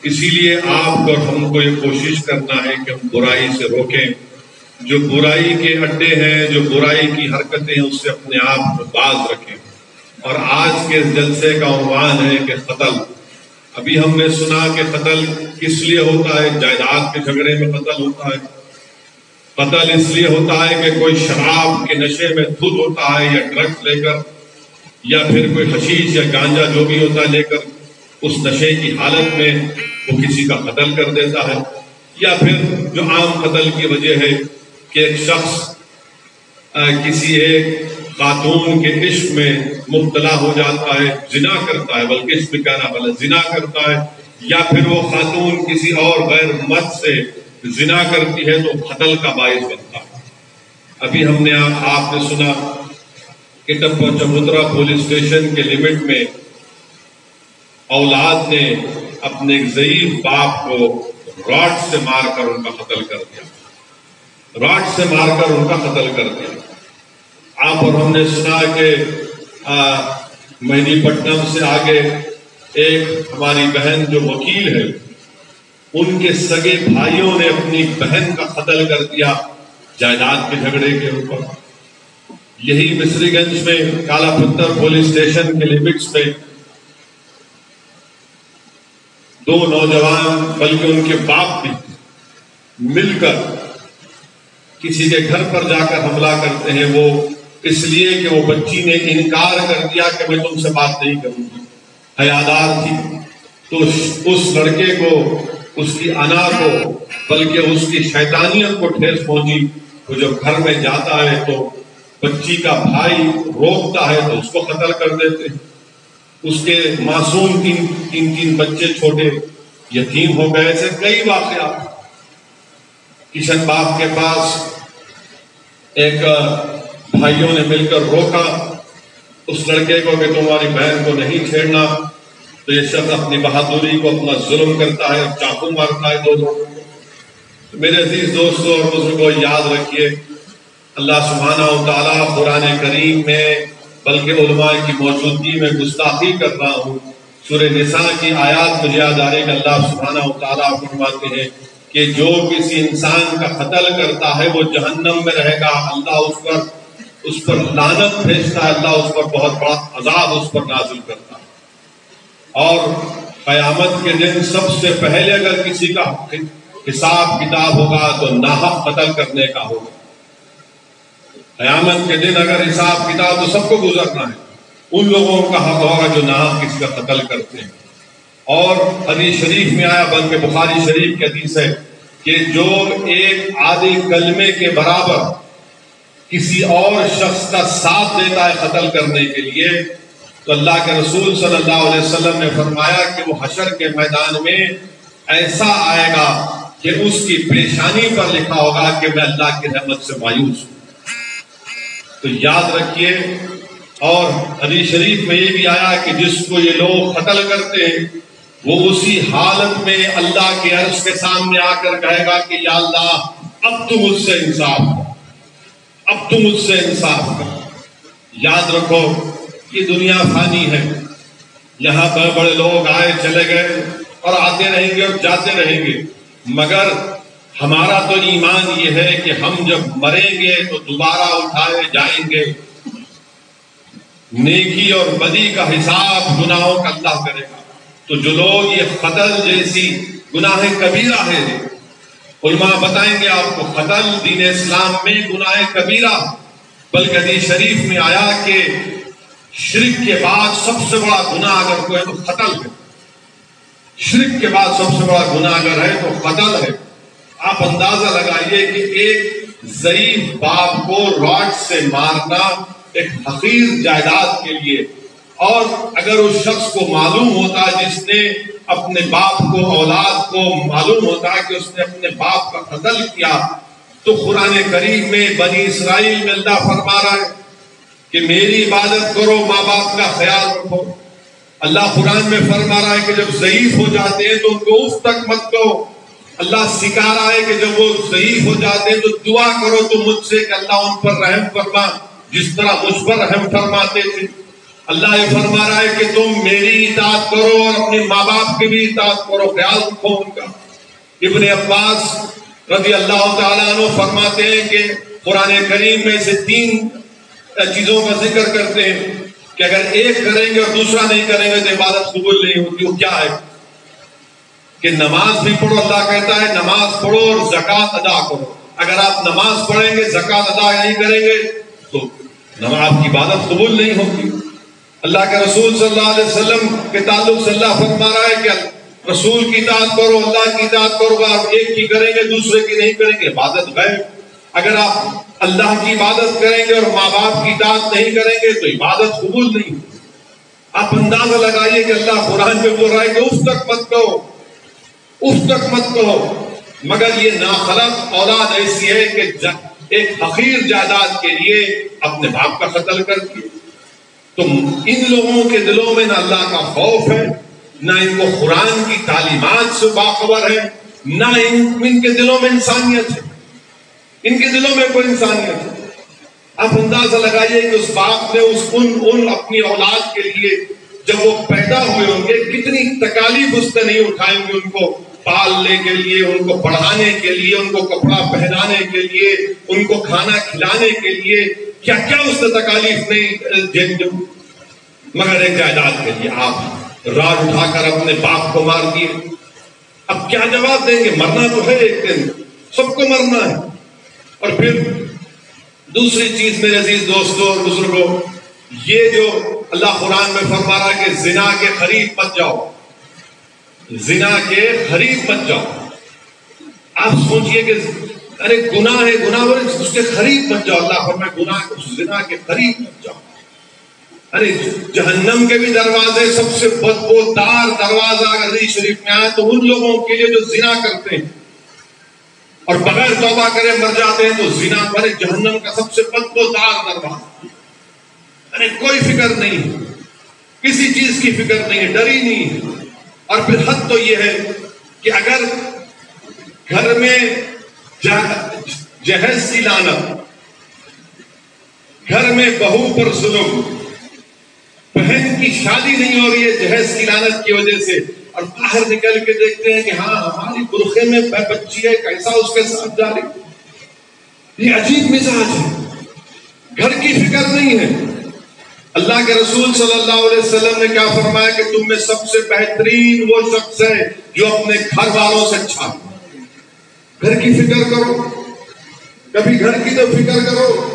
اسی لیے آپ کو اور ہم کو یہ کوشش کرنا ہے کہ ہم برائی سے روکیں، جو برائی کے اڈے ہیں، جو برائی کی حرکتیں ہیں، اس سے اپنے آپ کو باز رکھیں۔ اور آج کے جلسے کا عنوان ہے کہ قتل۔ ابھی ہم نے سنا کہ قتل کس لیے ہوتا ہے؟ جائیداد کے جھگڑے میں قتل ہوتا ہے۔ قتل اس لیے ہوتا ہے کہ کوئی شراب کے نشے میں دھت ہوتا ہے، یا ڈرگس لے کر، یا پھر کوئی حشیش یا گانجا جو بھی ہوتا ہے لے کر اس نشے کی حالت میں وہ کسی کا قتل کر دیتا ہے۔ یا پھر جو عام قتل کی وجہ ہے کہ ایک شخص کسی ایک خاتون کے عشق میں مبتلا ہو جاتا ہے، زنا کرتا ہے، بلکہ عشق میں کہنا غلط، زنا کرتا ہے، یا پھر وہ خاتون کسی اور غیر مرد سے زنا کرتی ہے تو قتل کا باعث بنتا ہے۔ ابھی ہم نے آپ نے سنا کہ ٹپو چبوترا پولیس اسٹیشن کے لمٹ میں اولاد نے اپنے ایک ضعیف باپ کو راڈ سے مار کر ان کا قتل کر دیا، راڈ سے مار کر ان کا قتل کر دیا۔ آپ اور ہم نے سنا کہ مہدی پٹنم سے آگے ایک ہماری بہن جو وکیل ہے، ان کے سگے بھائیوں نے اپنی بہن کا قتل کر دیا جائیداد کے جھگڑے کے اوپر۔ یہی مصری گنج میں کالا پتھر پولیس اسٹیشن کے لمٹس میں دو نوجوان بلکہ ان کے باپ بھی مل کر کسی کے گھر پر جا کر حملہ کرتے ہیں، وہ اس لیے کہ وہ بچی نے انکار کر دیا کہ میں تم سے بات نہیں کروں گی، حیادار تھی۔ تو اس لڑکے کو، اس کی انا کو، بلکہ اس کی شیطانیت کو ٹھیس پہنچی۔ وہ جب گھر میں جاتا ہے تو بچی کا بھائی روکتا ہے تو اس کو قتل کر دیتے ہیں۔ اس کے معصوم تین بچے چھوٹے یتیم ہو گئے تھے۔ کئی واقعات۔ کشن باغ کے پاس ایک بھائیوں نے مل کر روکا اس لڑکے کو کہ تمہاری بہن کو نہیں چھیڑنا، تو یہ شخص اپنی بہادری کو اپنا ظلم کرتا ہے اور چاقو مارتا ہے دو لوگوں کو۔ میرے عزیز دوستوں اور بزرگوں، یاد رکھیے اللہ سبحانہ و تعالیٰ قرآن کریم میں، بلکہ علماء کی موجودگی میں گستاخی کر رہا ہوں، سورہ نساء کی آیات مجھے یاد آ رہی کہ اللہ سبحانہ و تعالیٰ فرماتے ہیں کہ جو کسی انسان کا قتل کرتا ہے وہ جہنم میں رہے گا، اللہ اس پر لعنت بھیجتا ہے، اللہ اس پر بہت بڑا عذاب اس پر نازل کرتا ہے۔ اور قیامت کے دن سب سے پہلے اگر کسی کا حساب کتاب ہوگا تو ناحق قتل کرنے کا ہوگا۔ قیامت کے دن اگر حساب کتاب تو سب کو گزرنا ہے، ان لوگوں کا حق ہوگا جو ناحق کسی کا قتل کرتے ہیں۔ اور حدیث شریف میں آیا، بلکہ بخاری شریف کی حدیث ہے کہ جو ایک آدھی کلمے کے برابر کسی اور شخص کا ساتھ دیتا ہے قتل کرنے کے لیے، تو اللہ کے رسول صلی اللہ علیہ وسلم نے فرمایا کہ وہ حشر کے میدان میں ایسا آئے گا کہ اس کی پیشانی پر لکھا ہوگا کہ میں اللہ کی رحمت سے مایوس ہوں۔ تو یاد رکھیے، اور حدیث شریف میں یہ بھی آیا کہ جس کو یہ لوگ قتل کرتے ہیں وہ اسی حالت میں اللہ کے عرش کے سامنے آ کر کہے گا کہ یا اللہ اب تو مجھ سے انصاف کر، اب تو مجھ سے انصاف کر۔ یاد رکھو یہ دنیا فانی ہے، یہاں بڑے بڑے لوگ آئے چلے گئے اور آتے رہیں گے اور جاتے رہیں گے، مگر ہمارا تو ایمان یہ ہے کہ ہم جب مریں گے تو دوبارہ اٹھائے جائیں گے۔ نیکی اور بدی کا حساب گناہوں کا اللہ کرے گا۔ تو جو لوگ یہ قتل جیسی گناہ کبیرہ ہے، علماء بتائیں گے آپ کو قتل دین اسلام میں گناہ کبیرہ، بلکہ حدیث شریف میں آیا کہ شرک کے بعد سب سے بڑا گناہ اگر کوئی ہے تو قتل ہے۔ شرک کے بعد سب سے بڑا گناہ اگر ہے تو قتل ہے۔ آپ اندازہ لگائیے کہ ایک ضعیف باپ کو راڈ سے مارنا ایک حقیر جائیداد کے لیے، اور اگر اس شخص کو معلوم ہوتا ہے، جس نے اپنے باپ کو، اولاد کو معلوم ہوتا ہے کہ اس نے اپنے باپ کا قتل کیا، تو قرآن کریم میں بنی اسرائیل میں اللہ فرما رہا ہے کہ میری عبادت کرو، ماں باپ کا خیال رکھو۔ اللہ قرآن میں فرما رہا ہے کہ جب ضعیف ہو جاتے ہیں تو ان کو اف تک مت کہو۔ اللہ سکھا رہا ہے کہ جب وہ ضعیف ہو جاتے ہیں تو دعا کرو تو مجھ سے کہ اللہ ان پر رحم فرما جس طرح مجھ پر رحم فرماتے تھے۔ اللہ یہ فرما رہا ہے کہ تم میری اطاعت کرو اور اپنے ماں باپ کی بھی اطاعت کرو، خیال رکھو ان کا۔ ابن عباس رضی اللہ تعالیٰ عنہ فرماتے ہیں کہ قرآن کریم میں سے 3 چیزوں کا ذکر کرتے ہیں کہ اگر ایک کریں گے اور دوسرا نہیں کریں گے تو عبادت قبول نہیں ہوتی۔ وہ کیا ہے کہ نماز بھی پڑھو، اللہ کہتا ہے نماز پڑھو اور زکوٰۃ ادا کرو۔ اگر آپ نماز پڑھیں گے زکوٰۃ ادا نہیں کریں گے تو آپ کی عبادت قبول نہیں ہوگی۔ اللہ کے رسول صلی اللہ علیہ وسلم کے تعلق سے اللہ فرما رہا ہے کہ رسول کی اطاعت کرو، اللہ کی اطاعت کرو، آپ ایک کی کریں گے دوسرے کی نہیں کریں گے، عبادت غیر۔ اگر آپ اللہ کی عبادت کریں گے اور ماں باپ کی اطاعت نہیں کریں گے تو عبادت قبول نہیں۔ آپ اندازہ لگائیے کہ اللہ قرآن میں بول رہا ہے کہ اف تک مت کہو، اف تک مت کہو، مگر یہ ناخلق اولاد ایسی ہے کہ ایک حقیر جائیداد کے لیے اپنے باپ کا قتل کر دیا۔ تو ان لوگوں کے دلوں میں نہ اللہ کا خوف ہے، نہ ان کو قرآن کی تعلیمات سے باخبر ہے، نہ ان کے دلوں میں انسانیت ہے، ان کے دلوں میں کوئی انسانیت ہے۔ آپ اندازہ لگائیے کہ اس باپ نے ان اپنی اولاد کے لیے جب وہ پیدا ہوئے ہوں گے کتنی تکالیف اس نے نہیں اٹھائیں گے، ان کو پالنے کے لیے، ان کو پڑھانے کے لیے، ان کو کپڑا پہنانے کے لیے، ان کو کھانا کھلانے کے لیے، کیا کیا اس نے تکالیف نہیں جھیلی، مگر ایک جائیداد کے لیے آپ راڈ اٹھا کر اپنے باپ کو مار دیے۔ اب کیا جواب دیں گے؟ مرنا تو ہے ایک دن، سب کو مرنا ہے۔ اور پھر دوسری چیز میرے عزیز دوستوں اور بزرگوں، یہ جو اللہ قرآن میں فرما رہا ہے کہ زنا کے قریب مت جاؤ، زنا کے قریب مت جاؤ۔ آپ سوچئے کہ ارے گناہ ہے، گناہ اس کے قریب مت جاؤ۔ اللہ فرمائے گناہ زنا کے قریب مت جاؤ۔ ارے جہنم کے بھی دروازے، سب سے بدبودار دروازہ اگر حدیث شریف میں آئے تو ان لوگوں کے لیے جو زنا کرتے ہیں اور بغیر توبہ کرے مر جاتے ہیں، تو زنا پر جہنم کا سب سے بدبودار دروازہ۔ ارے کوئی فکر نہیں، کسی چیز کی فکر نہیں ہے، ڈر ہی نہیں ہے۔ اور پھر حد تو یہ ہے کہ اگر گھر میں جہیز کی لعنت، گھر میں بہو پر ظلم، بہن کی شادی نہیں ہو رہی ہے جہیز کی لعنت کی وجہ سے، اور باہر نکل کے دیکھتے ہیں کہ ہاں ہماری برقعے میں بچی ہے، کیسا اس کے ساتھ جاری، یہ عجیب مزاج ہے، گھر کی فکر نہیں ہے۔ اللہ کے رسول صلی اللہ علیہ وسلم نے کیا فرمایا کہ تم میں سب سے بہترین وہ شخص ہے جو اپنے گھر والوں سے اچھا ہے۔ گھر کی فکر کرو، کبھی گھر کی تو فکر کرو